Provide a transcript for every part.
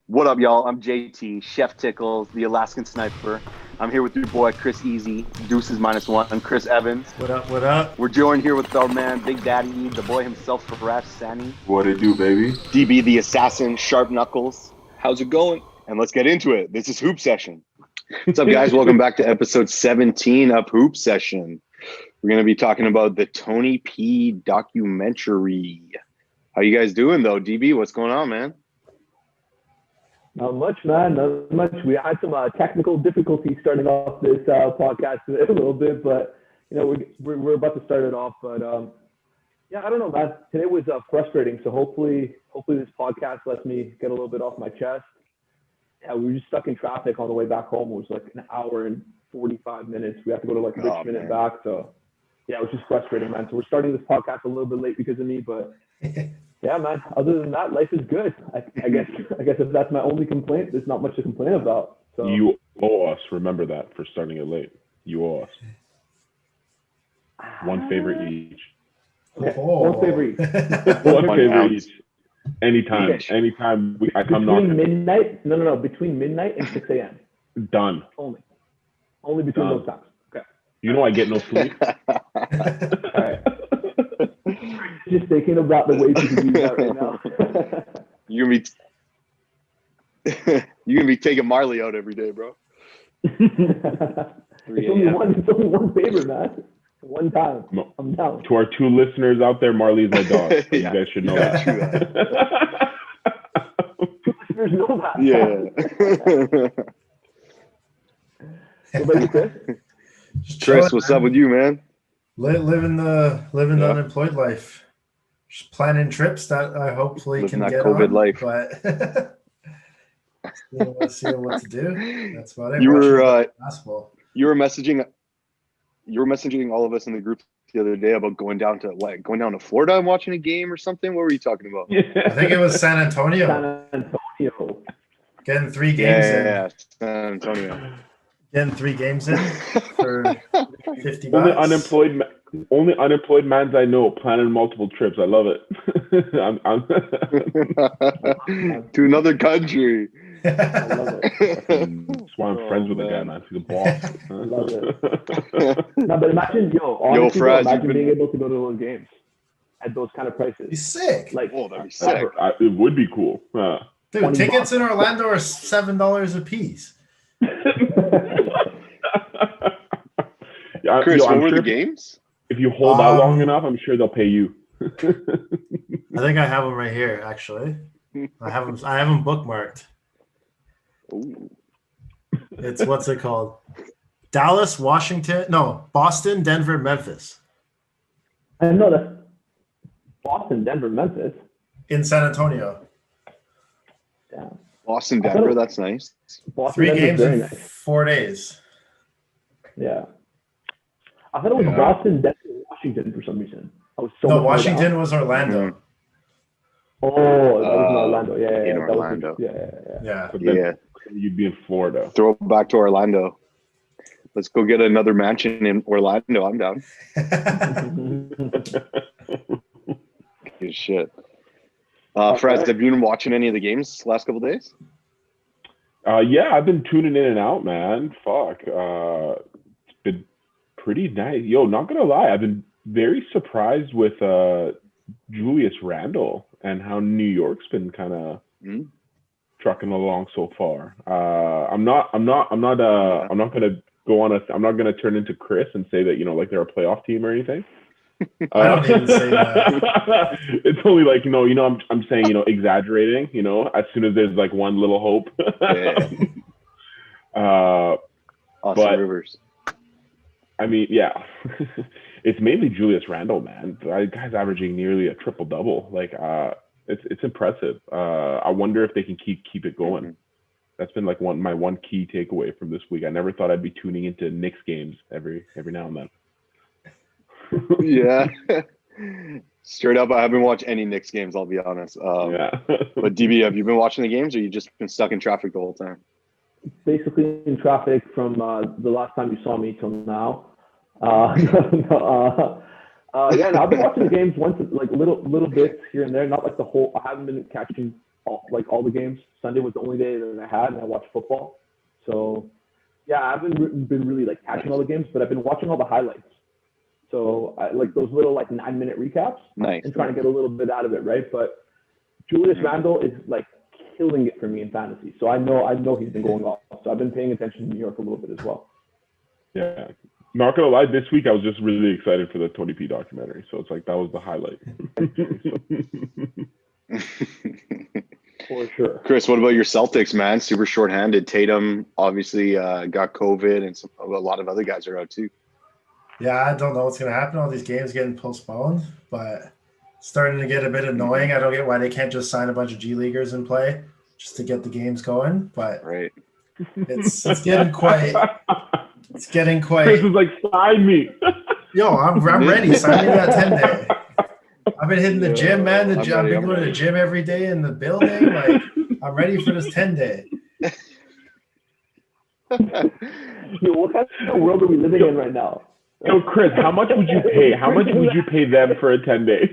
What up, y'all? I'm JT, Chef Tickles, the Alaskan Sniper. I'm here with your boy Chris Easy, Deuces -1, Chris Evans. What up? What up? We're joined here with our man, Big Daddy, the boy himself, Faraz Sani, What it do, baby? DB the Assassin, Sharp Knuckles. How's it going? And let's get into it. This is Hoop Session. What's up, guys? Welcome back to episode 17 of Hoop Session. We're going to be talking about the Tony P documentary. How you guys doing, though? DB, what's going on, man? Not much, man. Not much. We had some technical difficulties starting off this podcast a little bit, but we're about to start it off. But yeah, I don't know, man. Today was frustrating. So hopefully this podcast lets me get a little bit off my chest. Yeah, we were just stuck in traffic on the way back home. It was like an hour and 45 minutes. We have to go to like Richmond and back. So yeah, it was just frustrating, man. So we're starting this podcast a little bit late because of me, but. Yeah, man. Other than that, life is good. I guess if that's my only complaint, there's not much to complain about. So You owe us. Remember that for starting it late. You owe us. One favor each. okay. One favor each. One favor ounce. each. Anytime. Okay. Anytime I come Between knocking. midnight? No. Between midnight and 6 a.m. Done. Only between those times. Okay. You know I get no sleep. All right. Just thinking about the ways you can use that right now. You're gonna be taking Marley out every day, bro. It's only one favor, man. One time. No. I'm down. To our two listeners out there, Marley's my dog. So Yeah. You guys should know Yeah, that. Listeners know that. Yeah. What about you, Chris? Just Chris, chilling, what's man. up with you, man? Living the Yeah. unemployed life. Just planning trips that I hopefully Living can that get COVID on, life. but seeing what to do. That's about it. You Watching were basketball. you were messaging all of us in the group the other day about going down to Florida and watching a game or something. What were you talking about? I think it was San Antonio. San Antonio. Getting 3 games in. Yeah, San Antonio. Getting 3 games in for $50. Only unemployed mans I know planning multiple trips. I love it. To another country. I love it. That's why I'm friends with the guy, man. He's a boss. I love it. No, but imagine, honestly, Faraz, imagine being able to go to those games at those kind of prices. He's sick. Like, Oh, that'd be sick. It would be cool. Dude, $20 tickets in Orlando are $7 a piece. Chris, I'm what were sure the games? if you hold out long enough, I'm sure they'll pay you. I think I have them right here, actually. I have them bookmarked. Ooh. It's what's it called? Dallas, Boston, Denver, Memphis. I know that's Boston, Denver, Memphis. In San Antonio. Yeah. Boston, I thought Denver, it- that's nice. Boston, 3 Denver's games very in nice. 4 days. Yeah. I thought it was Yeah. Boston, Denver, Washington for some reason. I was so much No, more Washington down. was Orlando. Oh, that was in Orlando. Yeah. in That was Orlando. yeah. Yeah. But then Yeah. you'd be in Florida. Throw it back to Orlando. Let's go get another mansion in Orlando. I'm down. Good shit. Faraz, have you been watching any of the games the last couple of days? Yeah, I've been tuning in and out, man. Fuck. It's been pretty nice. Yo, not gonna lie, I've been very surprised with Julius Randle and how New York's been kind of trucking along so far. I'm not gonna turn into Chris and say that like they're a playoff team or anything. I don't even say that. It's only like I'm saying exaggerating. As soon as there's like one little hope. Austin But- Rivers. I mean, yeah, it's mainly Julius Randle, man. That guy's averaging nearly a triple double. Like, it's impressive. I wonder if they can keep it going. Mhm. That's been like my one key takeaway from this week. I never thought I'd be tuning into Knicks games every now and then. Yeah. Straight up, I haven't watched any Knicks games, I'll be honest. Yeah. But DB, have you been watching the games or you just been stuck in traffic the whole time? Basically in traffic from the last time you saw me till now. Yeah, no, I've been watching the games once, like little bits here and there. Not like the whole. I haven't been catching all the games. Sunday was the only day that I had, and I watched football. So yeah, I haven't been really like catching all the games, but I've been watching all the highlights. So I like those little like 9-minute recaps and trying to get a little bit out of it, right? But Julius Randle is like killing it for me in fantasy. So I know he's been going off. So I've been paying attention to New York a little bit as well. Yeah. Not gonna lie, this week I was just really excited for the Tony P documentary. So it's like that was the highlight. For sure. Chris, what about your Celtics, man? Super shorthanded. Tatum obviously got COVID, and a lot of other guys are out too. Yeah, I don't know what's going to happen. All these games getting postponed, but starting to get a bit annoying. I don't get why they can't just sign a bunch of G Leaguers and play just to get the games going. But Right. it's getting quite. It's getting quite. Chris is like, sign me. Yo, I'm ready. Sign me that 10-day. I've been hitting the gym, man. I've been going to the gym every day in the building. Like, I'm ready for this 10-day. Yo, what kind of world are we living in right now? Yo, Chris, how much would you pay? How much would you pay them for a 10-day?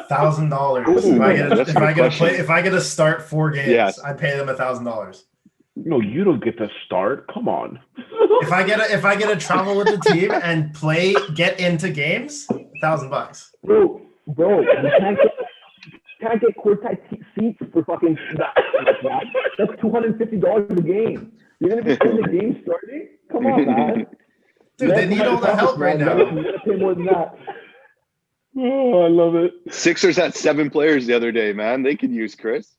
$1,000. If I get to start 4 games, yes. I'd pay them $1,000. No, you don't get to start. Come on. If I get to travel with the team and get into games, $1,000. Bro, you can't get courtside seats for fucking that. That's $250 a game. You're gonna be in the game starting? Come on, man. Dude, they need all the help right now. You gotta pay more than that. Oh, I love it. Sixers had 7 players the other day, man. They could use Chris.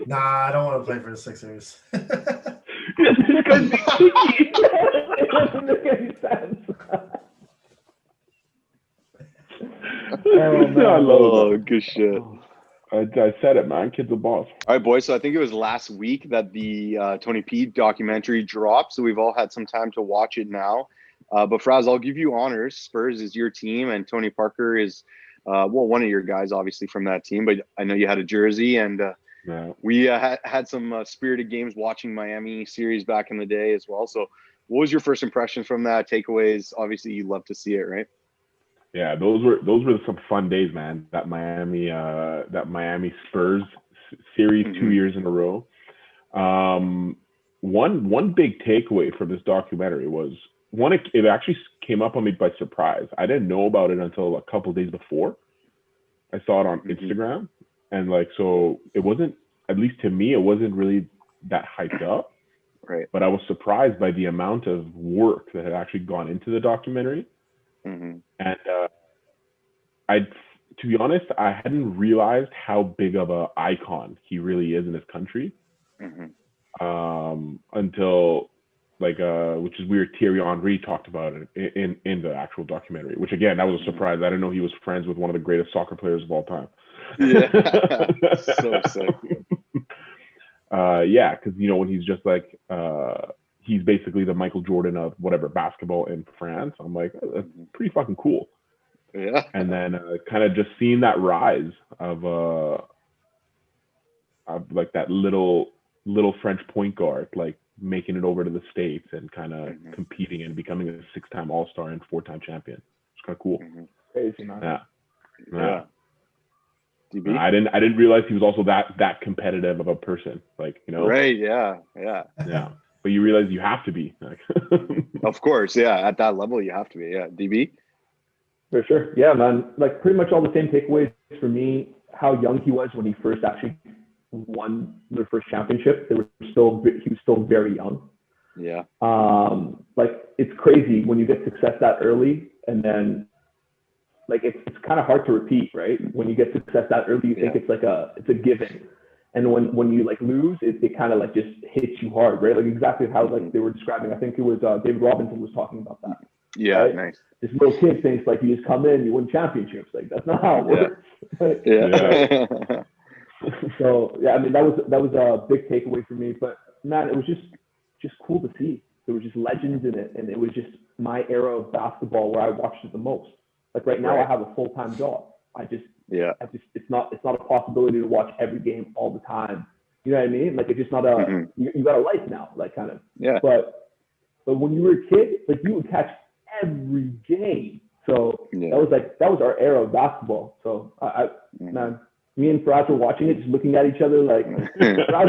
Nah, I don't want to play for the Sixers. This guy's picky. It doesn't make any sense. I love it. Good shit. I said it, man. Kid's a boss. All right, boys. So I think it was last week that the Tony P documentary dropped. So we've all had some time to watch it now. But Faraz, I'll give you honors. Spurs is your team, and Tony Parker is, one of your guys, obviously, from that team. But I know you had a jersey, and we had some spirited games watching Miami series back in the day as well. So what was your first impression from that? Takeaways? Obviously, you love to see it, right? Yeah, those were some fun days, man. That Miami Spurs series 2 years in a row. One big takeaway from this documentary was it actually came up on me by surprise. I didn't know about it until a couple of days before. I saw it on Instagram, and so it wasn't, at least to me, it wasn't really that hyped up. Right. But I was surprised by the amount of work that had actually gone into the documentary. And to be honest, I hadn't realized how big of an icon he really is in his country until which is weird. Thierry Henry talked about it in the actual documentary, which again, that was a surprise. I didn't know he was friends with one of the greatest soccer players of all time. Yeah, so sick. Because when he's just he's basically the Michael Jordan of whatever basketball in France. I'm like, oh, that's pretty fucking cool. Yeah. And then kind of just seeing that rise of like that little French point guard, like making it over to the States and kind of competing and becoming a 6-time All-Star and 4-time champion. It's kind of cool. Crazy, man. Yeah. DB? I didn't realize he was also that competitive of a person. Right. Yeah. But you realize you have to be. Of course. Yeah. At that level, you have to be. Yeah. DB? For sure. Yeah, man. Like pretty much all the same takeaways for me. How young he was when he first actually won their first championship. He was still very young. Yeah. It's crazy when you get success that early, and then it's kind of hard to repeat, right? When you get success that early, you think it's a given, and when you lose, it kind of just hits you hard, right? Like exactly how they were describing. I think it was David Robinson was talking about that. Yeah, right? Nice. This little kid thinks you just come in, you win championships. That's not how it works. Yeah. So yeah, I mean that was a big takeaway for me. But man, it was just cool to see. There were just legends in it, and it was just my era of basketball where I watched it the most. Right now, I have a full-time job. It's not a possibility to watch every game all the time. You know what I mean? It's just not you got a life now, kind of. Yeah. But when you were a kid, you would catch every game. So that was our era of basketball. So man, me and Faraz were watching it, just looking at each other like. I thought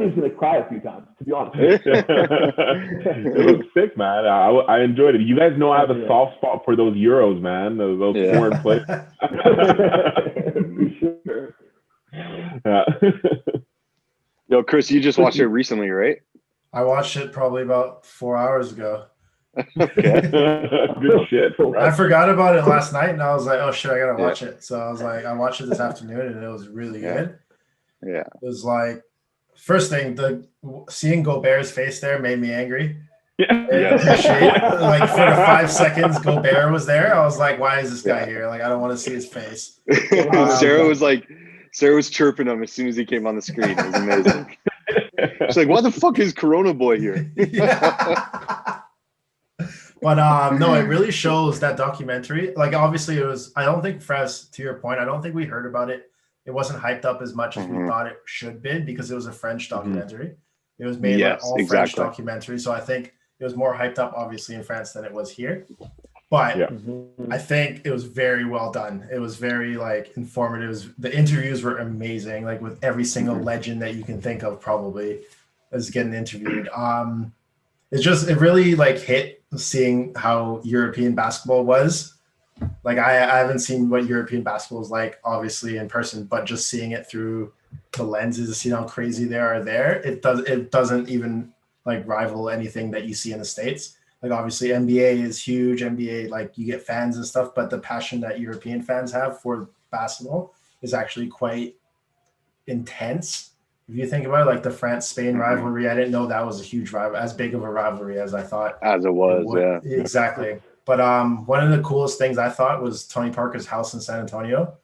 he was gonna cry a few times, to be honest. It was sick, man. I enjoyed it. You guys know I have a soft spot for those Euros, man. Those foreign players. For sure. Yeah. Yo, Chris, you just watched it recently, right? I watched it probably about 4 hours ago. Okay. Good shit. I forgot about it last night, and I was like, "Oh shit, I gotta watch it." So I was like, I watched it this afternoon, and it was really good. Yeah. It was like, first thing, seeing Gobert's face there made me angry. Like for the 5 seconds Gobert was there, I was like, "Why is this guy here? Like, I don't want to see his face." Sarah was chirping him as soon as he came on the screen. It was amazing. She's like, "Why the fuck is Corona Boy here?" But no, it really shows that documentary. Like, obviously, it was. I don't think, Faraz, to your point, I don't think we heard about it. It wasn't hyped up as much as we thought it should be because it was a French documentary. It was made like all French documentary, so I think it was more hyped up, obviously, in France than it was here. But I think it was very well done. It was very like informative. The interviews were amazing, like with every single legend that you can think of, probably is getting interviewed. It really like hit seeing how European basketball was. Like I haven't seen what European basketball is like, obviously in person, but just seeing it through the lenses, seeing how crazy they are there, it doesn't even like rival anything that you see in the States. Like obviously NBA is huge. NBA, like you get fans and stuff, but the passion that European fans have for basketball is actually quite intense. If you think about it, like the France-Spain rivalry, I didn't know that was a huge rival, as big of a rivalry as I thought. As it was, yeah. Exactly. But one of the coolest things I thought was Tony Parker's house in San Antonio.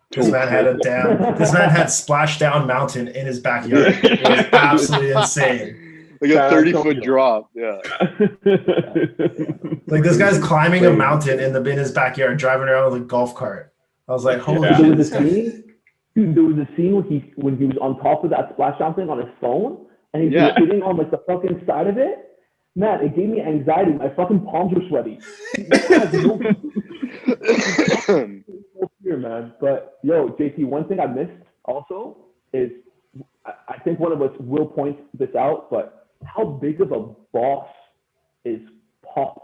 This man had splashdown mountain in his backyard. It was absolutely insane. Like a 30-foot drop. Yeah. Like this guy's climbing a mountain in his backyard, driving around with a golf cart. I was like, holy shit. There was a scene when he was on top of that splashdown thing on his phone, and he's sitting on like the fucking side of it. Man, it gave me anxiety. My fucking palms were sweaty. Here, man. But yo, JT, one thing I missed also is I think one of us will point this out, but how big of a boss is Pop?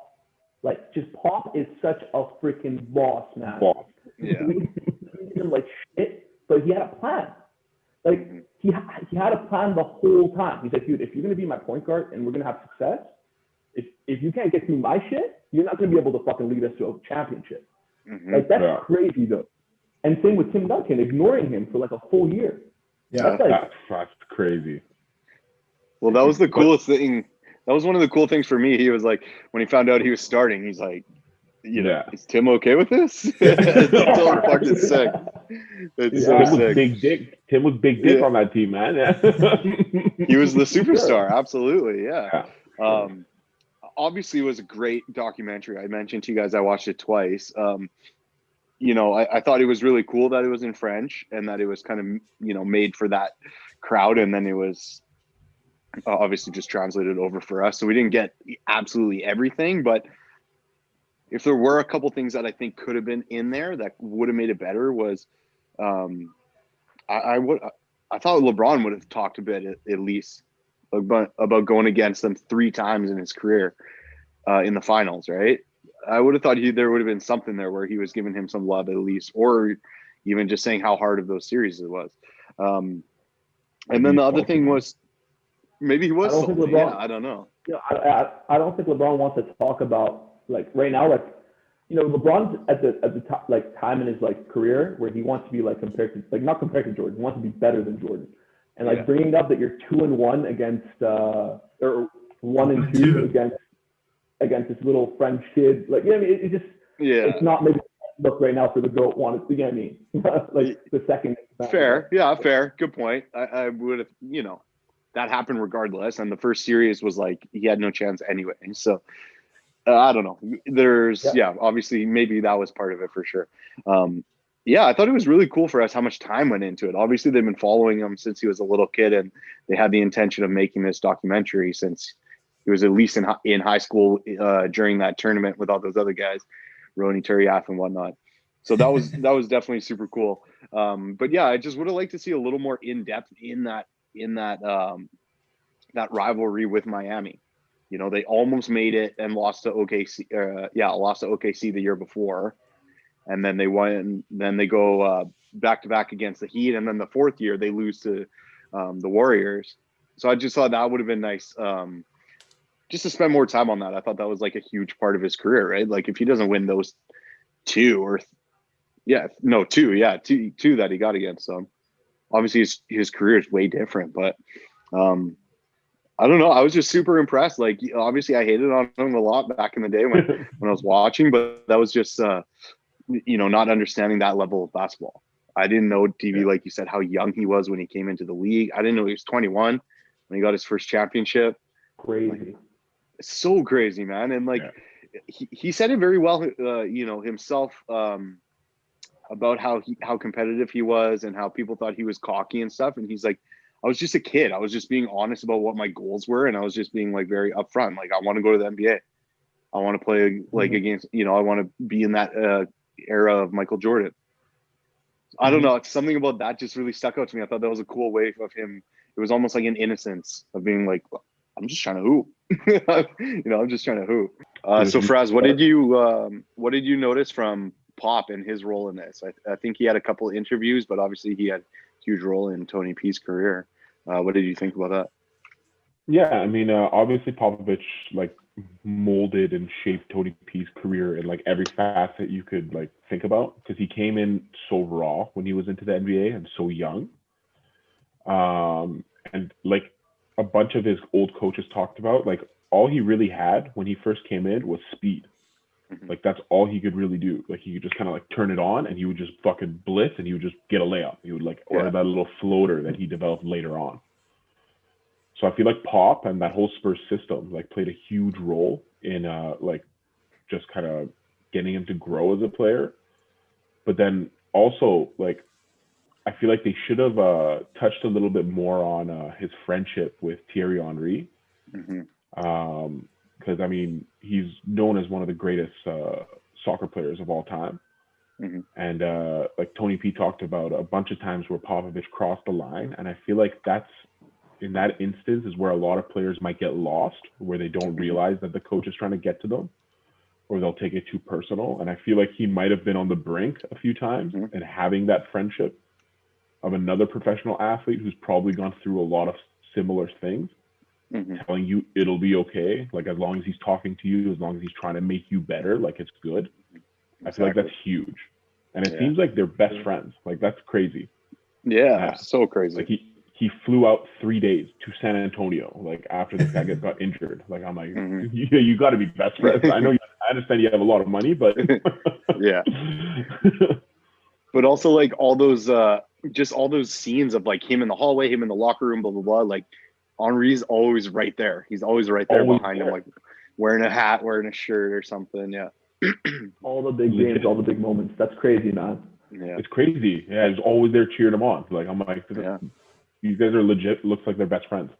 Like, just Pop is such a freaking boss, man. Boss. Yeah. Like shit. But he had a plan. Like he had a plan the whole time. He's like, dude, if you're gonna be my point guard and we're gonna have success, if you can't get through my shit, you're not gonna be able to fucking lead us to a championship. Like that's crazy though. And same with Tim Duncan, ignoring him for like a full year. Yeah, that's crazy. Well, that was the coolest thing. That was one of the cool things for me. He was like, when he found out he was starting, he's like, is Tim okay with this? It's so fucking sick. It's so sick. Tim was big dick on that team, man. He was the superstar. Absolutely. Yeah. Obviously, it was a great documentary. I mentioned to you guys, I watched it twice. I thought it was really cool that it was in French and that it was kind of, made for that crowd. And then it was obviously just translated over for us. So we didn't get absolutely everything, but if there were a couple things that I think could have been in there that would have made it better was, I thought LeBron would have talked a bit at least about going against them 3 times in his career in the finals, right? I would have thought there would have been something there where he was giving him some love at least, or even just saying how hard of those series it was. And then the other thing was maybe he was. I don't know. I don't think LeBron wants to talk about like right now, like LeBron's at the top, like time in his like career where he wants to be like compared to not compared to Jordan, he wants to be better than Jordan, and like bringing up that you're 2-1 against or 1-2 against this little French kid, like it just it's not maybe look right now for the GOAT wanted to get me like the second. Fair, good point. I would have that happened regardless, and the first series was like he had no chance anyway, so. I don't know. There's obviously maybe that was part of it for sure. I thought it was really cool for us how much time went into it. Obviously, they've been following him since he was a little kid, and they had the intention of making this documentary since he was at least in high school during that tournament with all those other guys, Ronnie Turiaf and whatnot. So that was definitely super cool. But yeah, I just would have liked to see a little more in depth in that rivalry with Miami. You know, they almost made it and lost to OKC. Lost to OKC the year before, and then they won. Then they go back to back against the Heat, and then the fourth year they lose to the Warriors. So I just thought that would have been nice, just to spend more time on that. I thought that was like a huge part of his career, right? Like if he doesn't win those two that he got against them, obviously his career is way different. But I don't know. I was just super impressed. Like obviously I hated on him a lot back in the day when I was watching, but that was just not understanding that level of basketball. I didn't know, TV, like you said, how young he was when he came into the league. I didn't know he was 21 when he got his first championship. Crazy. Like, it's so crazy, man. And like he said it very well, himself, about how competitive he was and how people thought he was cocky and stuff. And he's like, I was just a kid. I was just being honest about what my goals were, and I was just being like very upfront. Like I want to go to the NBA. I want to play like against, I want to be in that era of Michael Jordan. I don't know. It's something about that just really stuck out to me. I thought that was a cool way of him. It was almost like an innocence of being like, I'm just trying to hoop. I'm just trying to hoop. So Faraz, what did you notice from Pop and his role in this? I think he had a couple of interviews, but obviously he had a huge role in Tony P's career. What did you think about that? Yeah, I mean, obviously Popovich like molded and shaped Tony P's career in like every facet you could like think about, because he came in so raw when he was into the NBA and so young. And like a bunch of his old coaches talked about, like all he really had when he first came in was speed. Like that's all he could really do. Like he could just kind of like turn it on and he would just fucking blitz and he would just get a layup. He would or that little floater that he developed later on. So I feel like Pop and that whole Spurs system like played a huge role in like just kind of getting him to grow as a player. But then also like I feel like they should have touched a little bit more on his friendship with Thierry Henry. Because I mean he's known as one of the greatest soccer players of all time. And like Tony P talked about a bunch of times where Popovich crossed the line, and I feel like that's in that instance is where a lot of players might get lost, where they don't realize that the coach is trying to get to them, or they'll take it too personal. And I feel like he might have been on the brink a few times, and having that friendship of another professional athlete who's probably gone through a lot of similar things, telling you it'll be okay. Like as long as he's talking to you, as long as he's trying to make you better, like it's good. I feel like that's huge. And it seems like they're best friends. Like that's crazy. Yeah, so crazy. Like he flew out 3 days to San Antonio, like after this guy got injured. Like I'm like, you got to be best friends. I understand you have a lot of money, but yeah. But also like all those scenes of like him in the hallway, him in the locker room, blah blah blah. Like Henri's always right there. He's always right there behind him, like wearing a hat, wearing a shirt or something. Yeah. All the big games, all the big moments. That's crazy, man. Yeah. It's crazy. Yeah, he's always there cheering him on. Like I'm like, these guys are legit. Looks like they're best friends.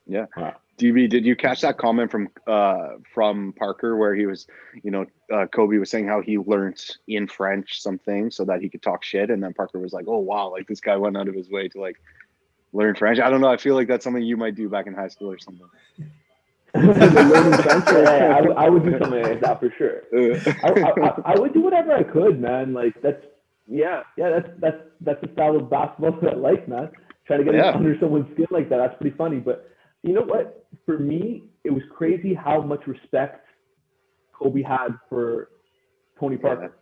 Yeah. Wow. DB, did you catch that comment from Parker where he was, Kobe was saying how he learned in French something so that he could talk shit, and then Parker was like, "Oh wow, like this guy went out of his way to like learn French." I don't know. I feel like that's something you might do back in high school or something. Learning French, I would do something like that for sure. I would do whatever I could, man. Like that's the style of basketball that I like, man. Trying to get under someone's skin like that. That's pretty funny. But you know what? For me, it was crazy how much respect Kobe had for Tony Parker.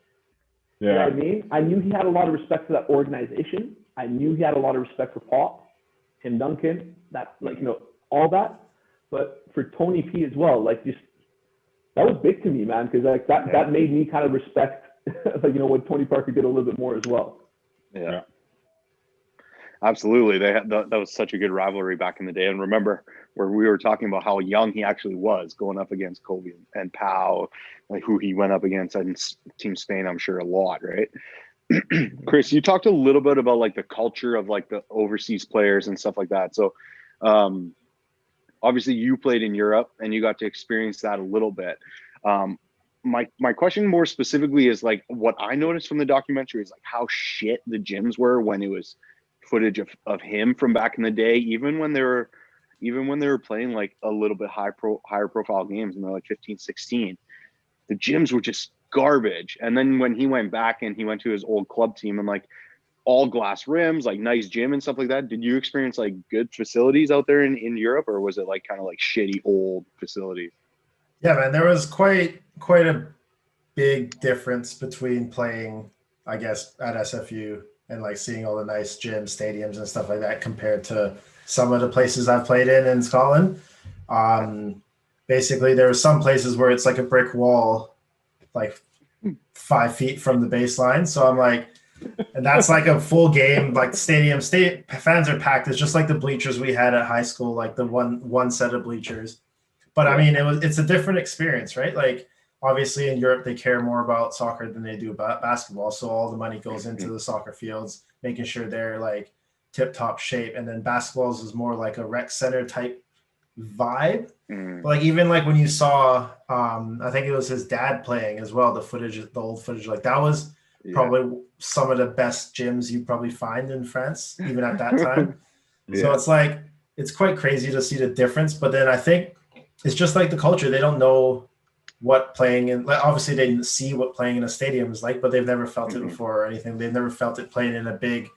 Yeah. You know what I mean? I knew he had a lot of respect for that organization. I knew he had a lot of respect for Pop, Tim Duncan, all that. But for Tony P as well, like just that was big to me, man, because like that made me kind of respect what Tony Parker did a little bit more as well. Yeah. Absolutely. That was such a good rivalry back in the day. And remember where we were talking about how young he actually was going up against Kobe and Pau, like who he went up against in Team Spain, I'm sure a lot, right? Chris, you talked a little bit about like the culture of like the overseas players and stuff like that. So obviously you played in Europe and you got to experience that a little bit. my question more specifically is like what I noticed from the documentary is like how shit the gyms were when it was footage of him from back in the day, even when they were playing like a little bit higher profile games and they're like 15, 16. The gyms were just garbage. And then when he went back and he went to his old club team and like all glass rims, like nice gym and stuff like that, did you experience like good facilities out there in Europe, or was it like kind of like shitty old facilities? Yeah, man, there was quite a big difference between playing, I guess, at SFU and like seeing all the nice gyms, stadiums, and stuff like that compared to some of the places I've played in Scotland. Basically, there were some places where it's like a brick wall, like 5 feet from the baseline. So I'm like, and that's like a full game, like state fans are packed. It's just like the bleachers we had at high school, like the one set of bleachers. But I mean, it's a different experience, right? Like obviously in Europe, they care more about soccer than they do about basketball. So all the money goes into the soccer fields, making sure they're like tip top shape. And then basketballs is more like a rec center type vibe. But like even like when you saw, I think it was his dad playing as well, the old footage, like that was probably some of the best gyms you probably find in France, even at that time. So it's like, it's quite crazy to see the difference. But then I think it's just like the culture. They don't know what playing in, like obviously they didn't see what playing in a stadium is like, but they've never felt it before or anything. They've never felt it playing in a big,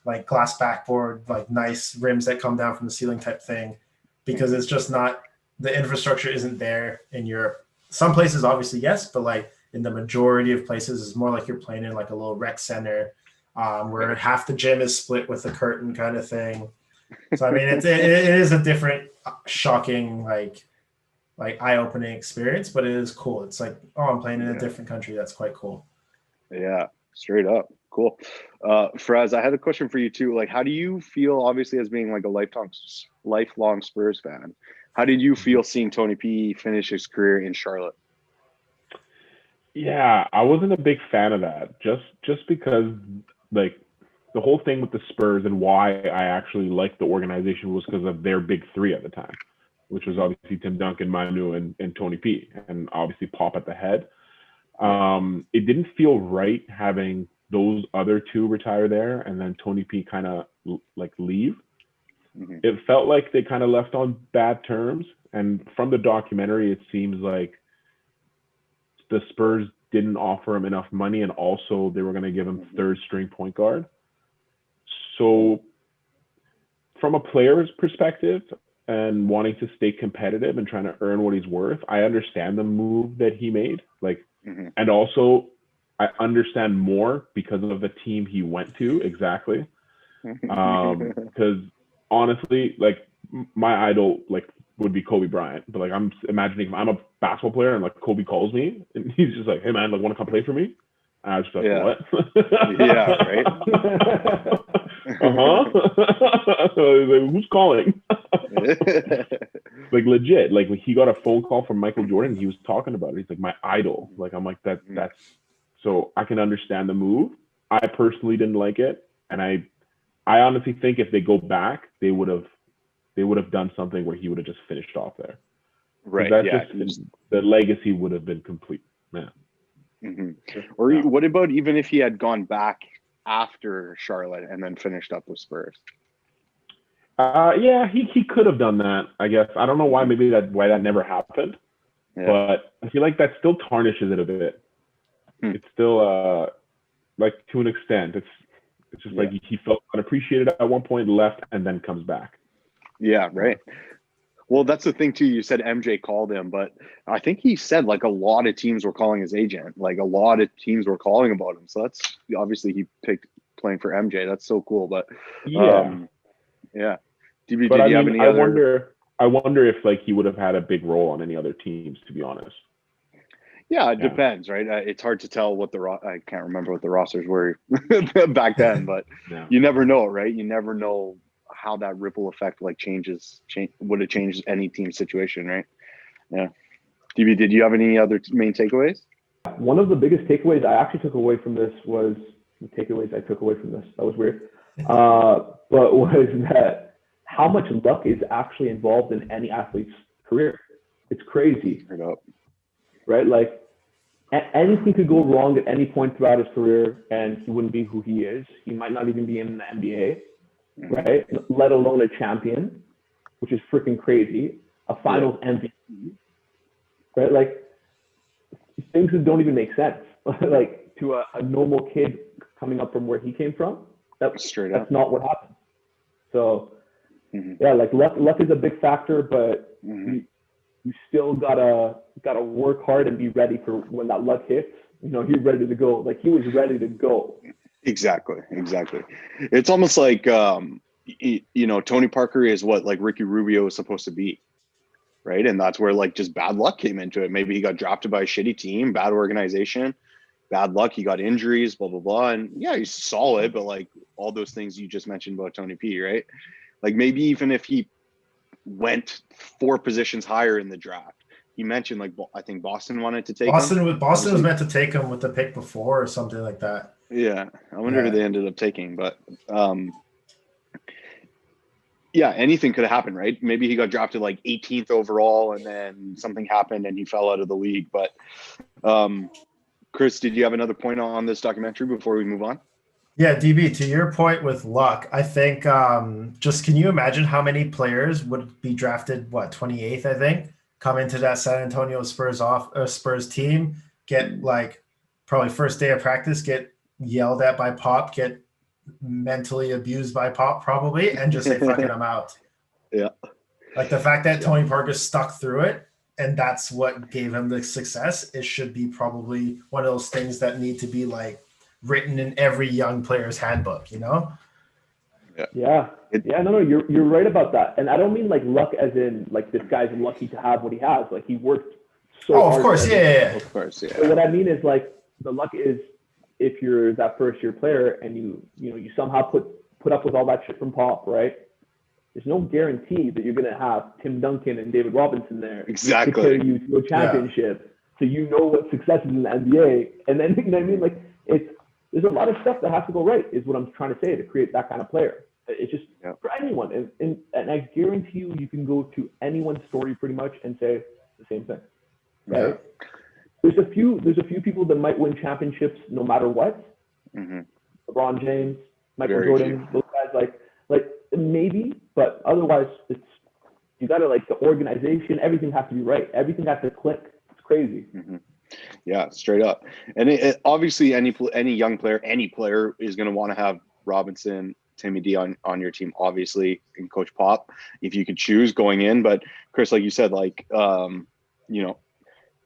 like glass backboard, like nice rims that come down from the ceiling type thing, because it's just not, the infrastructure isn't there in Europe. Some places obviously yes, but like in the majority of places it's more like you're playing in like a little rec center, where half the gym is split with a curtain kind of thing. So I mean, it is a different, shocking, like eye-opening experience, but it is cool. It's like, oh, I'm playing in a different country. That's quite cool. Yeah, straight up. Cool. Faraz, I had a question for you too. Like, how do you feel, obviously, as being like a lifelong Spurs fan, how did you feel seeing Tony P finish his career in Charlotte? Yeah, I wasn't a big fan of that. Just because like the whole thing with the Spurs and why I actually liked the organization was because of their big three at the time, which was obviously Tim Duncan, Manu, and Tony P, and obviously Pop at the head. It didn't feel right having those other two retire there and then Tony P kind of like leave. It felt like they kind of left on bad terms. And from the documentary, it seems like the Spurs didn't offer him enough money, and also they were going to give him third string point guard. So from a player's perspective and wanting to stay competitive and trying to earn what he's worth, I understand the move that he made. Like, and also I understand more because of the team he went to. Exactly. Because honestly, like my idol, like would be Kobe Bryant, but like I'm imagining if I'm a basketball player and like Kobe calls me and he's just like, "Hey man, like want to come play for me?" And I was just like, "What?" Yeah, right. Like, who's calling? Like legit, like he got a phone call from Michael Jordan. He was talking about it. He's like my idol. Like I'm like that's so I can understand the move. I personally didn't like it, and I honestly think if they go back, they would have done something where he would have just finished off there. Right. The legacy would have been complete. Man. Or what about even if he had gone back after Charlotte and then finished up with Spurs? Yeah, he could have done that, I guess. I don't know why why that never happened. But I feel like that still tarnishes it a bit. It's still like to an extent. It's just like he felt unappreciated at one point, left, and then comes back. Yeah, right. Well, that's the thing too. You said MJ called him, but I think he said like a lot of teams were calling his agent. Like a lot of teams were calling about him. So that's obviously he picked playing for MJ. That's so cool. But DB, but did you have any other? I wonder if like he would have had a big role on any other teams, to be honest. Yeah, it depends, right? It's hard to tell what I can't remember what the rosters were back then, but you never know, right? You never know how that ripple effect like would have changed any team situation, right? Yeah. DB, did you have any other main takeaways? One of the biggest takeaways I actually took away from this was that was weird. But was that how much luck is actually involved in any athlete's career. It's crazy. Right? Like anything could go wrong at any point throughout his career, and he wouldn't be who he is. He might not even be in the NBA, right? Let alone a champion, which is freaking crazy. A Finals MVP, right? Like things that don't even make sense. Like to a normal kid coming up from where he came from, that's not what happened. So yeah, like luck is a big factor, but you still gotta work hard and be ready for when that luck hits. You know, he's ready to go. Like he was ready to go. Exactly. It's almost like you know, Tony Parker is what like Ricky Rubio is supposed to be, right? And that's where like just bad luck came into it. Maybe he got drafted by a shitty team, bad organization, bad luck. He got injuries, blah blah blah. And yeah, he's solid, but like all those things you just mentioned about Tony P, right? Like maybe even if he went 4 positions higher in the draft. He mentioned like I think Boston wanted to take him. Boston was meant to take him with the pick before or something like that. Yeah, I wonder who they ended up taking, but yeah, anything could have happened, right? Maybe he got drafted like 18th overall, and then something happened and he fell out of the league. But Chris, did you have another point on this documentary before we move on? Yeah, DB, to your point with luck, I think just can you imagine how many players would be drafted, 28th, I think, come into that San Antonio Spurs team, get like probably first day of practice, get yelled at by Pop, get mentally abused by Pop probably, and just say, fucking I'm out. Yeah. Like the fact that Tony Parker stuck through it, and that's what gave him the success, it should be probably one of those things that need to be like written in every young player's handbook, you know? Yeah. No, you're right about that. And I don't mean like luck as in like this guy's lucky to have what he has. Like he worked so hard. Of course, yeah. Of course, yeah. But what I mean is like the luck is if you're that first year player and you somehow put up with all that shit from Pop, right? There's no guarantee that you're gonna have Tim Duncan and David Robinson there exactly to carry you to a championship. So you know what success is in the NBA. And then you know what I mean? Like there's a lot of stuff that has to go right, is what I'm trying to say, to create that kind of player. It's just for anyone. And I guarantee you can go to anyone's story pretty much and say the same thing. Right? Yeah. There's a few people that might win championships no matter what. LeBron James, Michael Jordan, those guys like maybe, but otherwise you gotta like the organization, everything has to be right. Everything has to click. It's crazy. Yeah, straight up. And it obviously any young player, any player is going to want to have Robinson, Timmy D on your team, obviously, and Coach Pop, if you could choose going in. But Chris, like you said, like, you know,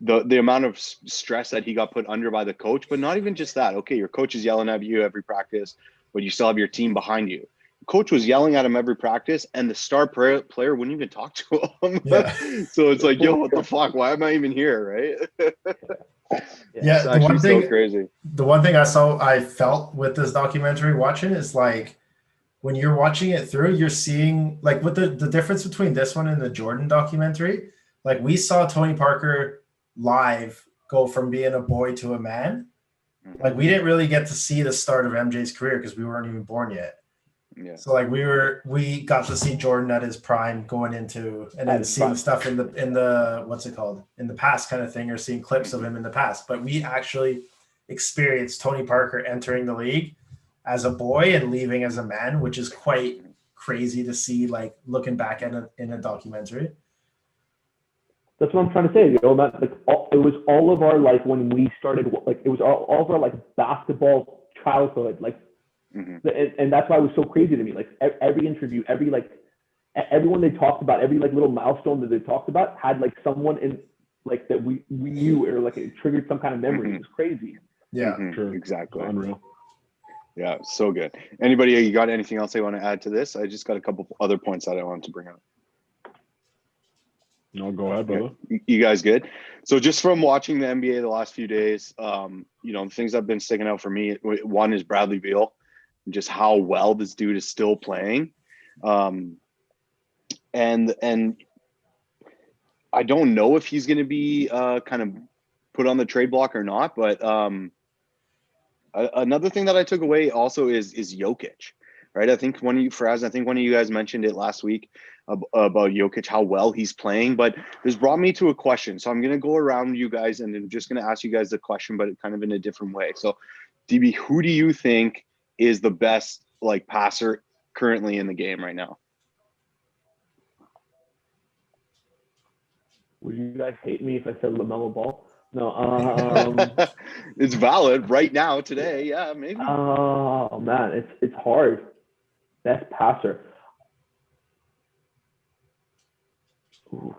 the amount of stress that he got put under by the coach, but not even just that. Okay, your coach is yelling at you every practice, but you still have your team behind you. Coach was yelling at him every practice, and the star player wouldn't even talk to him. Yeah. So it's like, yo, what the fuck? Why am I even here, right? Yeah, the one thing I felt with this documentary watching is like when you're watching it through, you're seeing like what the difference between this one and the Jordan documentary. Like we saw Tony Parker live go from being a boy to a man. Like we didn't really get to see the start of MJ's career because we weren't even born yet. Yeah. So like we got to see Jordan at his prime going into, and then seeing stuff in the what's it called, in the past kind of thing, or seeing clips of him in the past. But we actually experienced Tony Parker entering the league as a boy and leaving as a man, which is quite crazy to see, like looking back at in a documentary. That's what I'm trying to say. You know, that like it was all of our like when we started, like it was all of our like basketball childhood, like. And that's why it was so crazy to me. Like every interview, everyone they talked about, every like little milestone that they talked about had like someone in like that we knew, or like it triggered some kind of memory. It was crazy. Yeah, sure. Exactly. Unreal. Yeah, so good. Anybody, you got anything else they want to add to this? I just got a couple other points that I wanted to bring up. No, go ahead, brother. You guys good? So just from watching the NBA the last few days, you know, the things that have been sticking out for me, one is Bradley Beal. Just how well this dude is still playing. And I don't know if he's going to be kind of put on the trade block or not, but another thing that I took away also is Jokic, right? I think Faraz, I think one of you guys mentioned it last week about Jokic, how well he's playing. But this brought me to a question. So I'm going to go around you guys and I'm just going to ask you guys the question, but kind of in a different way. So DB, who do you think is the best like passer currently in the game right now? Would you guys hate me if I said LaMelo Ball? No. It's valid right now, today. Yeah, maybe. Oh man, it's hard. Best passer. Ooh,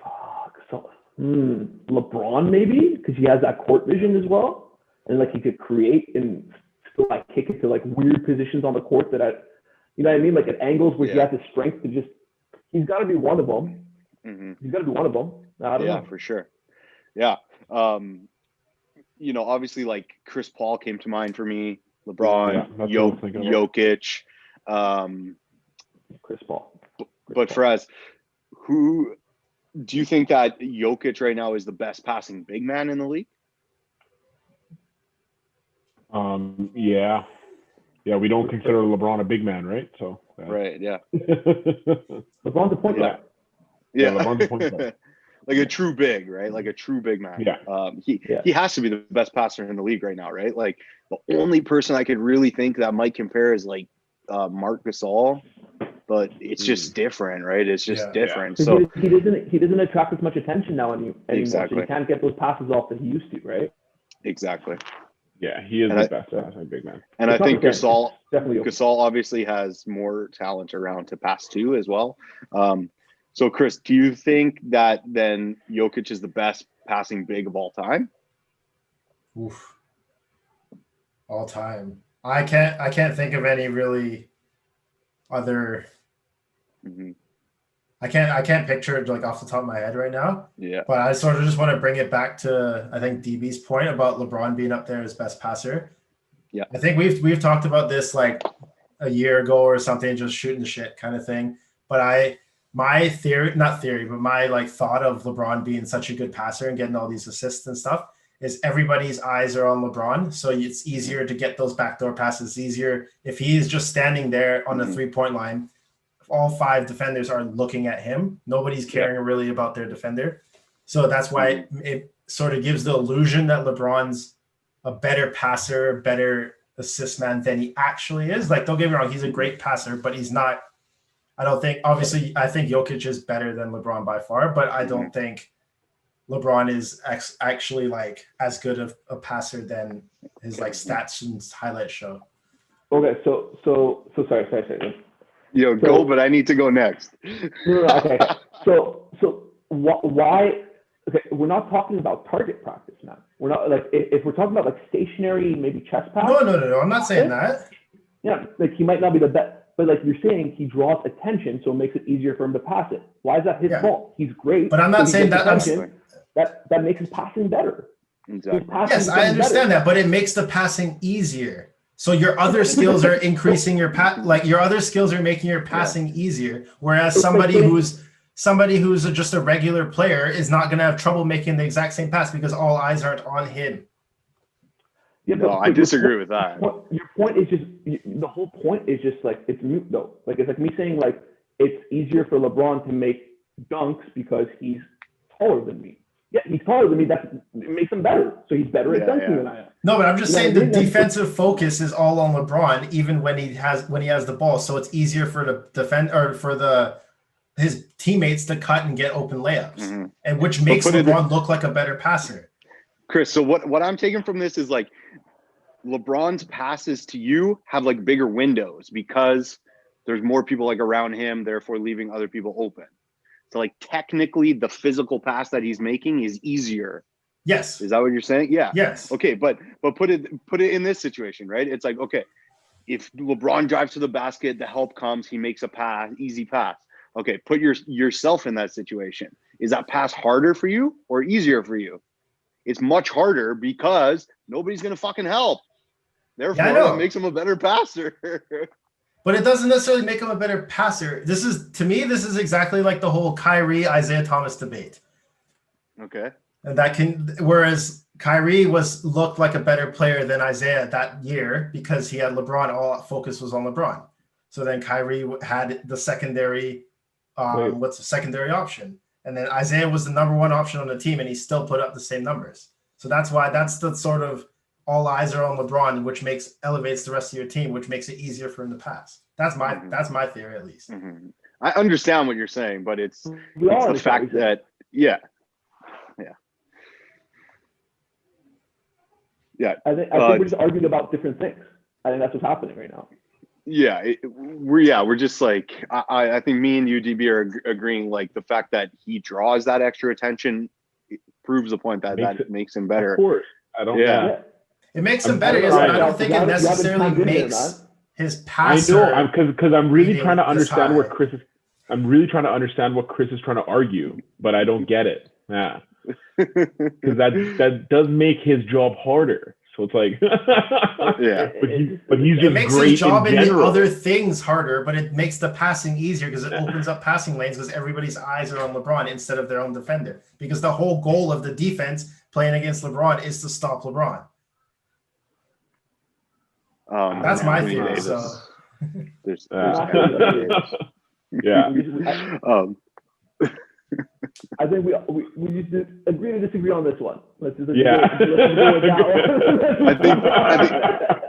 fuck. So, LeBron maybe, because he has that court vision as well, and like he could create and still like kick it to like weird positions on the court that you know what I mean, like at angles where he has the strength to just. He's got to be one of them. Mm-hmm. He's got to be one of them. I don't know. For sure. Yeah. You know, obviously, like Chris Paul came to mind for me. LeBron, Jokic, Chris Paul. But Faraz, who do you think that Jokic right now is the best passing big man in the league? Yeah. We don't consider LeBron a big man, right? So right, yeah. LeBron's a point guard. Yeah, LeBron's a point guard. Like a true big, right? Like a true big man. Yeah. He has to be the best passer in the league right now, right? Like the only person I could really think that might compare is like Marc Gasol, but it's just different, right? It's just different. So he doesn't attract as much attention now anymore. Exactly. So he can't get those passes off that he used to, right? Exactly. Yeah, he is the best passing big man. And I think Gasol Gasol obviously has more talent around to pass too as well. So Chris, do you think that then Jokic is the best passing big of all time? Oof. All time. I can't think of any really other. Mm-hmm. I can't picture it like off the top of my head right now. Yeah. But I sort of just want to bring it back to I think DB's point about LeBron being up there as best passer. Yeah. I think we've talked about this like a year ago or something, just shooting the shit kind of thing. But my like thought of LeBron being such a good passer and getting all these assists and stuff is everybody's eyes are on LeBron. So it's easier to get those backdoor passes. Easier if he's just standing there on the 3-point line. All 5 defenders are looking at him. Nobody's caring really about their defender. So that's why it sort of gives the illusion that LeBron's a better passer, better assist man than he actually is. Like, don't get me wrong, he's a great passer, but he's not. I think Jokic is better than LeBron by far, but I don't think LeBron is actually like as good of a passer than his like stats and highlights show. Okay, so sorry. Yo, go, but I need to go next. Okay. So why? Okay, we're not talking about target practice now. We're not like if we're talking about like stationary, maybe chest pass. No. I'm not saying that. Yeah, like he might not be the best, but like you're saying, he draws attention, so it makes it easier for him to pass it. Why is that his fault? He's great, but I'm not saying that. That makes his passing better. Exactly. Yes, I understand that, but it makes the passing easier. So your other skills are increasing your your other skills are making your passing easier. Whereas somebody who's just a regular player is not going to have trouble making the exact same pass because all eyes aren't on him. Yeah, no, I disagree with that. Your point is just the whole point is just like it's mute though. Like it's like me saying like it's easier for LeBron to make dunks because he's taller than me. Yeah, he's taller than me. That makes him better. So he's better at dunking than I am. No, but I'm just saying the defensive focus is all on LeBron, even when he has the ball. So it's easier for the defend or for his teammates to cut and get open layups, and which makes LeBron look like a better passer. Chris, so what I'm taking from this is like LeBron's passes to you have like bigger windows because there's more people like around him, therefore leaving other people open. So like technically the physical pass that he's making is easier. Yes. Is that what you're saying? Yeah. Yes. Okay, but put it in this situation, right? It's like, okay, if LeBron drives to the basket, the help comes, he makes a pass, easy pass. Okay, put yourself in that situation. Is that pass harder for you or easier for you? It's much harder because nobody's going to fucking help. Therefore, that makes him a better passer. But it doesn't necessarily make him a better passer. This is exactly like the whole Kyrie Isaiah Thomas debate. Okay. And whereas Kyrie looked like a better player than Isaiah that year because he had LeBron, all focus was on LeBron. So then Kyrie had the secondary, what's the secondary option? And then Isaiah was the number one option on the team, and he still put up the same numbers. So that's the sort of all eyes are on LeBron, which elevates the rest of your team, which makes it easier for him to pass. That's my theory, at least. Mm-hmm. I understand what you're saying, but it's the fact that yeah. I think we're just arguing about different things. I think that's what's happening right now. Yeah, we're just like I think me and you, DB, are agreeing. Like the fact that he draws that extra attention proves the point that makes him better. Of course, I don't. Yeah. It makes him better. I don't think it necessarily makes his passer. I know, because I'm really trying to understand where Chris is. I'm really trying to understand what Chris is trying to argue, but I don't get it. Yeah, because that does make his job harder. So it's like, yeah, but he's just it makes great his job in the other things harder, but it makes the passing easier because it opens up passing lanes because everybody's eyes are on LeBron instead of their own defender. Because the whole goal of the defense playing against LeBron is to stop LeBron. That's my theory. So. There's yeah. I think we just agree to disagree on this one. Let's go with I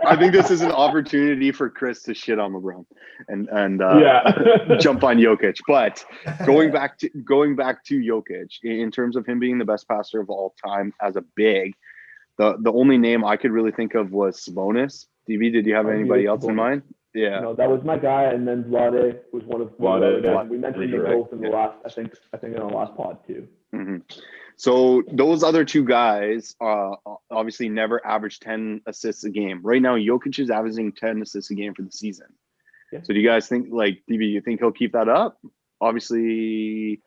that one. think this is an opportunity for Chris to shit on LeBron and jump on Jokic. But going back to Jokic, in terms of him being the best passer of all time as a big, the only name I could really think of was Sabonis. DB, did you have anybody else in mind? Yeah, no, that was my guy, and then Vlade was one of the we mentioned them both in the last. I think in our last pod too. Mm-hmm. So those other two guys obviously never averaged 10 assists a game. Right now, Jokic is averaging 10 assists a game for the season. Yeah. So do you guys think, like, DB, you think he'll keep that up? Obviously,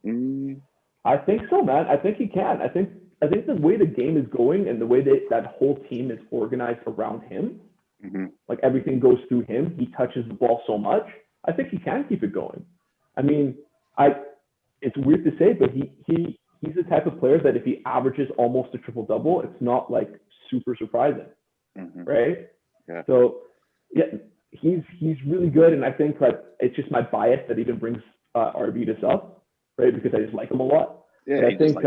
I think so, man. I think he can. I think the way the game is going and the way that whole team is organized around him. Mm-hmm. Like everything goes through him. He touches the ball so much. I think he can keep it going. I mean, it's weird to say, but he's the type of player that if he averages almost a triple double, it's not like super surprising, right? Yeah. So yeah, he's really good, and I think that it's just my bias that even brings RB this up, right? Because I just like him a lot. Yeah, but I think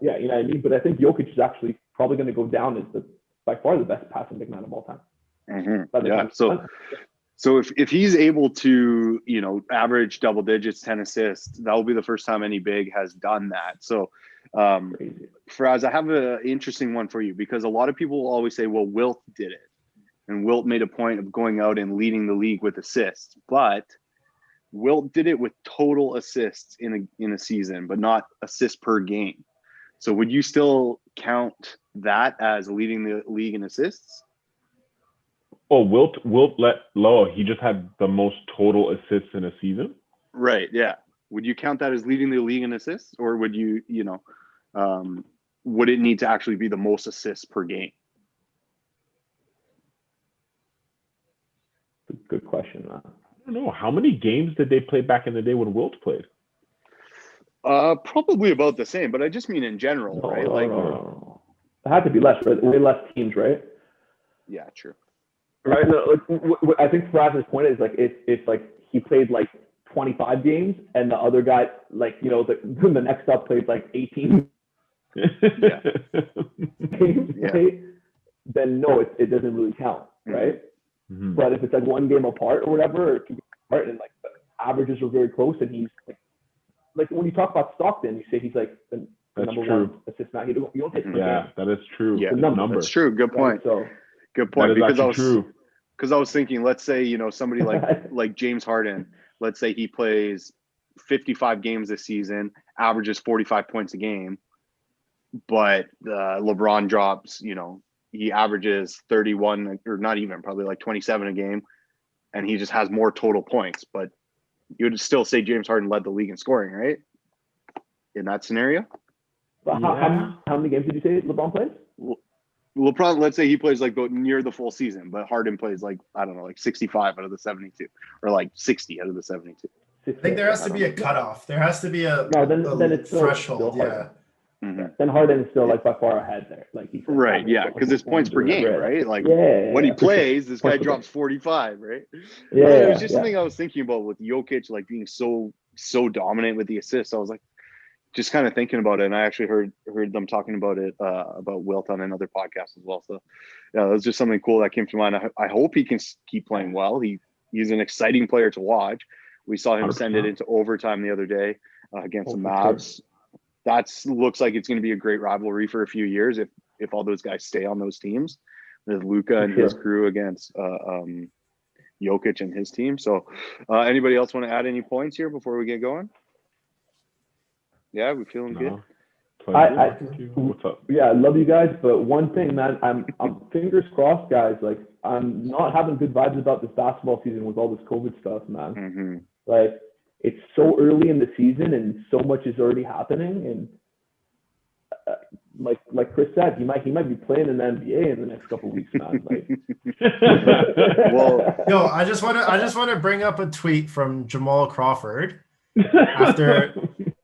yeah, you know what I mean. But I think Jokic is actually probably going to go down as by far the best passing big man of all time. Mm-hmm. Yeah. So if he's able to, average double digits, 10 assists, that will be the first time any big has done that. So, Faraz, I have an interesting one for you because a lot of people will always say, well, Wilt did it. And Wilt made a point of going out and leading the league with assists. But Wilt did it with total assists in a season, but not assists per game. So would you still count that as leading the league in assists? Oh, Wilt let low. He just had the most total assists in a season. Right. Yeah. Would you count that as leading the league in assists, or would you, would it need to actually be the most assists per game? Good question, man. I don't know. How many games did they play back in the day when Wilt played? Probably about the same, but I just mean in general, right? No. It had to be less, right? Way less teams, right? Yeah, true. Right. No, I think Faraz's point is like if like he played like 25 games and the other guy the next up played like 18 games, right? Then no, it doesn't really count, right? Mm-hmm. But if it's like one game apart or whatever, it can be apart and like the averages are very close, and he's like when you talk about Stockton, you say he's like the number one assist man. You don't take that is true. Yeah, that's true. Good point. Right? So. Good point. Because I was thinking, let's say, somebody like James Harden, let's say he plays 55 games this season, averages 45 points a game, but LeBron drops, he averages 31 or not even, probably like 27 a game, and he just has more total points. But you would still say James Harden led the league in scoring, right? In that scenario? But how many games did you say LeBron plays? LeBron, let's say he plays like near the full season, but Harden plays like 65 out of the 72 or like 60 out of the 72. I think there has to be a cutoff. There has to be a then it's threshold. still Yeah. Then Harden is still like by far ahead there. Like he's right, yeah, because it's points per game, right? Like when he plays, this guy drops 45, right? Yeah, it was just something I was thinking about with Jokic, like being so dominant with the assists. I was like, just kind of thinking about it, and I actually heard them talking about it about Wilt on another podcast as well. So yeah, that was just something cool that came to mind. I hope he can keep playing well. He's an exciting player to watch. We saw him 100%. Send it into overtime the other day against the Mavs. Sure. That looks like it's going to be a great rivalry for a few years if all those guys stay on those teams. With Luka and his crew against Jokic and his team. So anybody else want to add any points here before we get going? Yeah, we feeling good. What's up? Yeah, I love you guys, but one thing, man, I'm fingers crossed, guys. Like, I'm not having good vibes about this basketball season with all this COVID stuff, man. Mm-hmm. Like, it's so early in the season and so much is already happening. And like Chris said, he might be playing in the NBA in the next couple of weeks, man. Like, well, yo, I just want to bring up a tweet from Jamal Crawford after.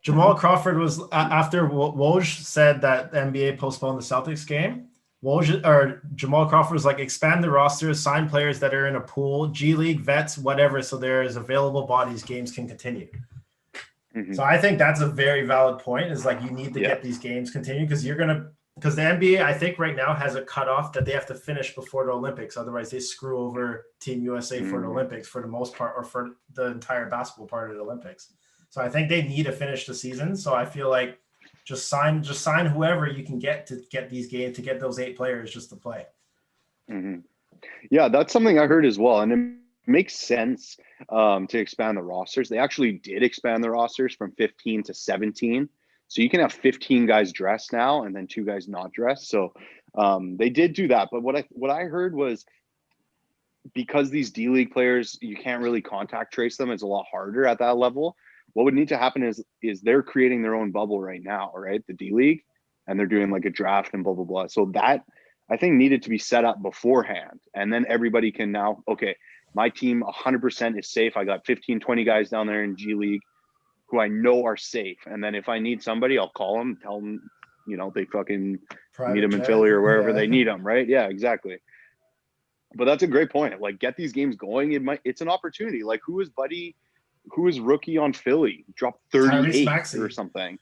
Jamal Crawford was after Woj said that the NBA postponed the Celtics game. Jamal Crawford was like, expand the roster, sign players that are in a pool, G League, vets, whatever, so there is available bodies, games can continue. Mm-hmm. So I think that's a very valid point. Is like you need to get these games continued because the NBA I think right now has a cutoff that they have to finish before the Olympics. Otherwise, they screw over Team USA for the Olympics for the most part, or for the entire basketball part of the Olympics. So I think they need to finish the season. So I feel like just sign whoever you can get to get these games, to get those 8 players just to play. Mm-hmm. Yeah, that's something I heard as well. And it makes sense to expand the rosters. They actually did expand the rosters from 15 to 17. So you can have 15 guys dressed now and then 2 guys not dressed. So they did do that. But what I heard was because these D-League players, you can't really contact trace them. It's a lot harder at that level. What would need to happen is they're creating their own bubble right now, right? The D-League, and they're doing like a draft and blah, blah, blah. So that I think needed to be set up beforehand. And then everybody can now, okay, my team 100% is safe. I got 15, 20 guys down there in G League who I know are safe. And then if I need somebody, I'll call them, tell them, they fucking meet them in Philly or wherever they need them, right? Yeah, exactly. But that's a great point. Like, get these games going. It's an opportunity. Like, who is rookie on Philly? Dropped 38 or something.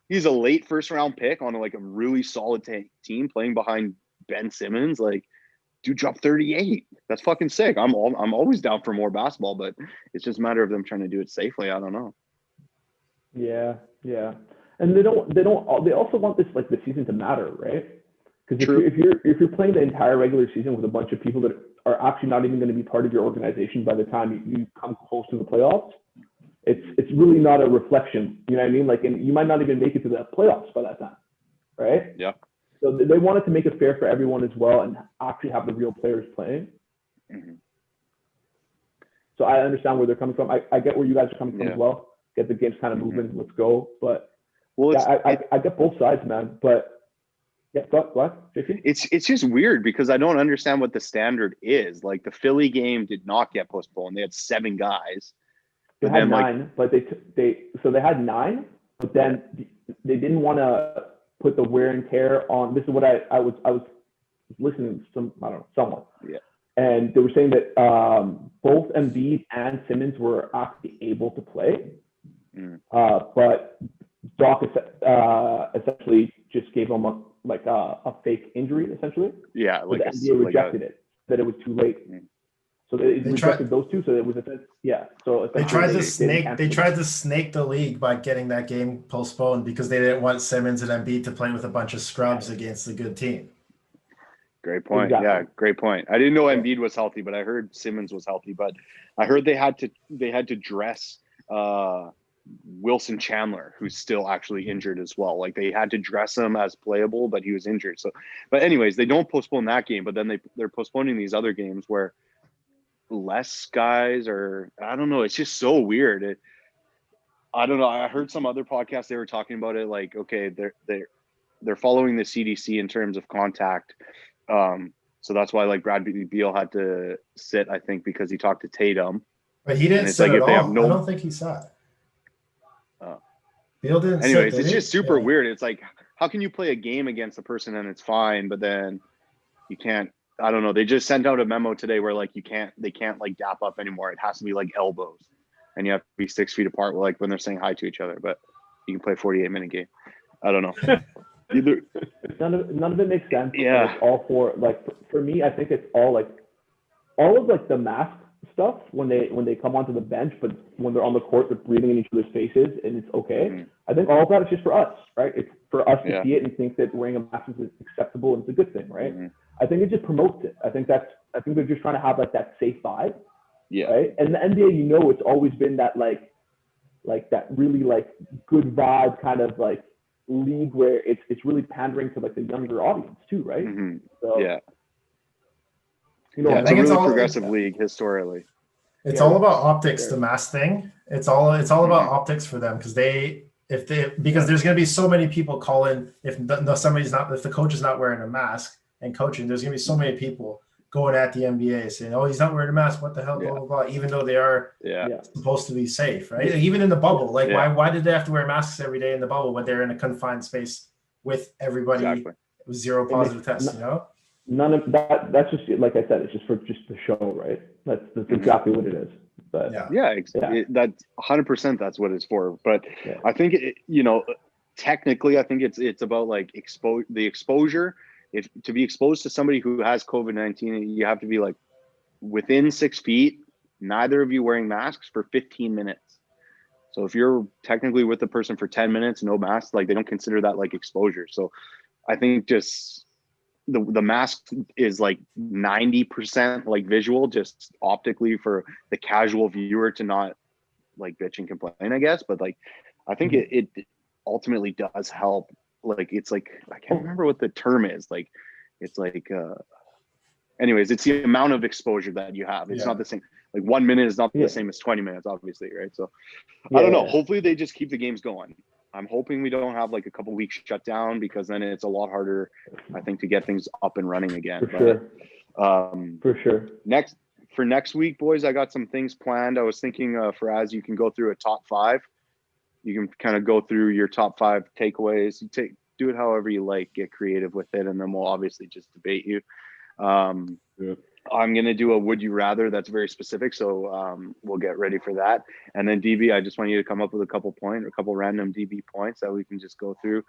He's a late first round pick on like a really solid team playing behind Ben Simmons. Like, dude dropped 38. That's fucking sick. I'm always down for more basketball, but it's just a matter of them trying to do it safely. I don't know. Yeah. And they also want this, like, the season to matter, right? Because if you're playing the entire regular season with a bunch of people that are actually not even going to be part of your organization by the time you come close to the playoffs, it's really not a reflection. You know what I mean? Like, and you might not even make it to the playoffs by that time, right? Yeah. So they wanted to make it fair for everyone as well, and actually have the real players playing. Mm-hmm. So I understand where they're coming from. I get where you guys are coming from as well. Get the games kind of moving. Let's go. But I get both sides, man. But yeah, what? It's just weird because I don't understand what the standard is. Like, the Philly game did not get postponed. They had 7 guys. They had 9, but they had 9, but then they didn't want to put the wear and tear on. This is what I was listening to someone. Yeah. And they were saying that both Embiid and Simmons were actually able to play, but Doc essentially just gave them a fake injury, essentially. Yeah, like the NBA rejected it, that it was too late. So they rejected those two. So it was So they tried to snake. They tried to snake the league by getting that game postponed because they didn't want Simmons and Embiid to play with a bunch of scrubs against a good team. Great point. Exactly. Yeah, great point. I didn't know Embiid was healthy, but I heard Simmons was healthy. But I heard they had to dress Wilson Chandler, who's still actually injured as well. Like, they had to dress him as playable, but he was injured. So, but anyways, they don't postpone that game, but then they're postponing these other games where less guys, or I don't know. It's just so weird. I don't know. I heard some other podcasts, they were talking about it. Like, okay, they're following the CDC in terms of contact. So that's why, like, Brad Beal had to sit, I think, because he talked to Tatum. But he didn't sit at all. I don't think he sat. Beal didn't sit, Anyways, did it's he? just super Yeah. weird. It's like, how can you play a game against a person and it's fine, but then you can't? I don't know. They just sent out a memo today where like they can't like dap up anymore. It has to be like elbows, and you have to be 6 feet apart, like when they're saying hi to each other. But you can play 48-minute game. I don't know. Either. None of it makes sense. Yeah. It's all for me. I think it's all of like the mask stuff when they come onto the bench, but when they're on the court, they're breathing in each other's faces, and it's okay. Mm-hmm. I think all of that is just for us, right? It's for us to Yeah. see it and think that wearing a mask is acceptable and it's a good thing, right? Mm-hmm. I think it just promotes it. I think they're just trying to have like that safe vibe, Yeah. right? And the NBA, it's always been that like that really like good vibe kind of like league where it's really pandering to like the younger audience too, right? Mm-hmm. So Yeah. Yeah, it's a think it's really all- progressive league historically. It's all about optics, Sure. the mask thing. It's all about optics for them because because there's going to be so many people calling if the coach is not wearing a mask and coaching, there's going to be so many people going at the NBA saying, "Oh, he's not wearing a mask. What the hell?" Blah blah blah. Even though they are supposed to be safe, right? Even in the bubble, like why did they have to wear masks every day in the bubble when they're in a confined space with everybody with zero positive tests? None of that. That's just like I said. It's just for the show, right? That's exactly what it is. But that's 100%. That's what it's for. But I think technically, I think it's about like the exposure. If to be exposed to somebody who has COVID-19, you have to be like within 6 feet. Neither of you wearing masks for 15 minutes. So if you're technically with the person for 10 minutes, no mask, like they don't consider that like exposure. So I think just the mask is like 90% like visual, just optically for the casual viewer to not like bitch and complain, I guess. But like, I think it ultimately does help. Like, it's like, I can't remember what the term is. Like, it's like, anyways, it's the amount of exposure that you have. It's not the same. Like 1 minute is not the same as 20 minutes, obviously. Right. So I don't know. Hopefully they just keep the games going. I'm hoping we don't have like a couple weeks shut down because then it's a lot harder, I think, to get things up and running again. For sure. Next week, boys, I got some things planned. I was thinking, Faraz, you can go through a top 5. You can kind of go through your top 5 takeaways. Do it however you like, get creative with it, and then we'll obviously just debate you. I'm going to do a would you rather that's very specific, so we'll get ready for that. And then DB, I just want you to come up with a couple random DB points that we can just go through.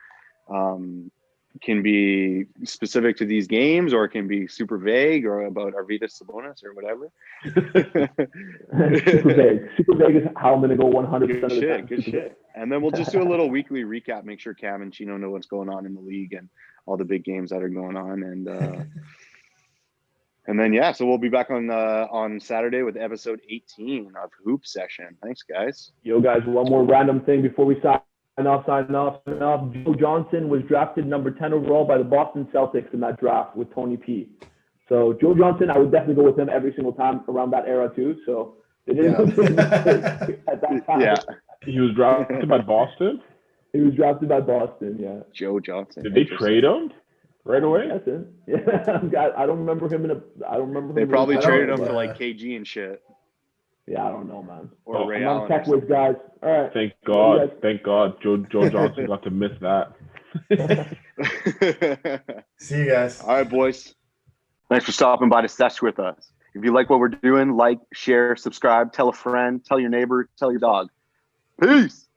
Can be specific to these games, or it can be super vague, or about Arvydas Sabonis or whatever. Super vague is how I'm going to go 100% of the time. Good shit. And then we'll just do a little weekly recap, make sure Cam and Chino know what's going on in the league and all the big games that are going on. And then, so we'll be back on Saturday with episode 18 of Hoop Session. Thanks, guys. Yo, guys, one more random thing before we sign off. Joe Johnson was drafted number 10 overall by the Boston Celtics in that draft with Tony P. So Joe Johnson, I would definitely go with him every single time around that era too. So they didn't at that time. Yeah. He was drafted by Boston? He was drafted by Boston, yeah. Joe Johnson. Did they trade him right away? That's it. Yeah. I don't remember him They probably traded him for like KG and shit. Yeah, I don't know, man. Or Ray I'm Allen. tech with guys. All right. Thank God. Joe Johnson got to miss that. See you guys. All right, boys. Thanks for stopping by to sesh with us. If you like what we're doing, like, share, subscribe, tell a friend, tell your neighbor, tell your dog. Peace.